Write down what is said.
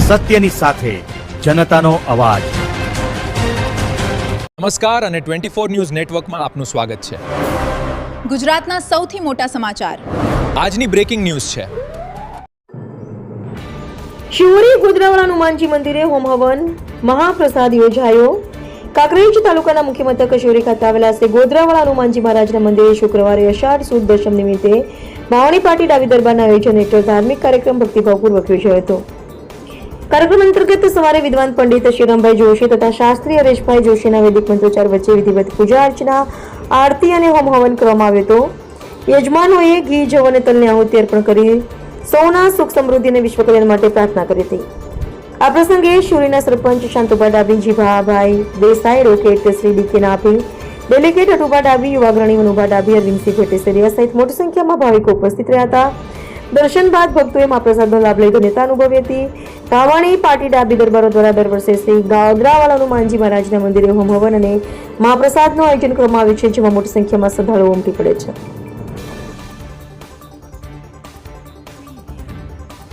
સત્યની સાથે જનતાનો અવાજ। નમસ્કાર અને 24 ન્યૂઝ નેટવર્કમાં આપનું સ્વાગત છે। ગુજરાતના સૌથી મોટા સમાચાર આજની બ્રેકિંગ ન્યૂઝ છે। શિવરી ગોધરાવાળા હનુમાનજી મંદિરે હોમ હવન મહાપ્રસાદ યોજાયો। કાંકરેજ તાલુકાના મુખ્ય મથક શિવરી ખાતે આવેલા શ્રી ગોધરાવાળા હનુમાનજી મહારાજના મંદિરે શુક્રવારે અષાઢ સુદ દશમ નિમિત્તે માવણી પાટી ડાબી દરબારના આયોજન હેઠળ ધાર્મિક કાર્યક્રમ ભક્તિભાવપૂર્વક યોજાયો હતો। કાર્યક્રમ અંતર્ગત સવારે વિદ્વાન પંડિત શ્રીરામભાઈ જોશી તથા શાસ્ત્રી હરેશભાઈ જોશીના વૈદિક મંત્રોચ્ચાર વચ્ચે વિધિવત પૂજા અર્ચના આરતી અને હોમ હવન કરવામાં આવ્યો હતો। યજમાનોએ ઘી જવ અને તલની આહુતિ અર્પણ કરી સૌના સુખ સમૃદ્ધિ અને વિશ્વ કલ્યાણ માટે પ્રાર્થના કરી હતી। આ પ્રસંગે શિવરીના સરપંચ શાંતુભા ડાબી, જીભાભાઈ દેસાઈ, રોકેટ શ્રી ડીકે નાભી, ડેલિગેટ અટુભા ડાબી, યુવાગ્રણી મનુભા ડાબી, અરવિંદસિંહ ભટ્ટેસરિયા સહિત મોટી સંખ્યામાં ભાવિકો ઉપસ્થિત રહ્યા હતા। દર્શન બાદ ભક્તોએ મહાપ્રસાદનો લાભ લઈ ધન્યતા અનુભવી હતી। માવણી પાટી ડાબી દરબારો દ્વારા દર વર્ષે શ્રી ગોધરાવાળા હનુમાનજી મહારાજના મંદિરે હોમ હવન અને મહાપ્રસાદનું આયોજન કરવામાં આવ્યું છે, જેમાં મોટી સંખ્યામાં શ્રદ્ધાળુઓ ઉમટી પડે છે।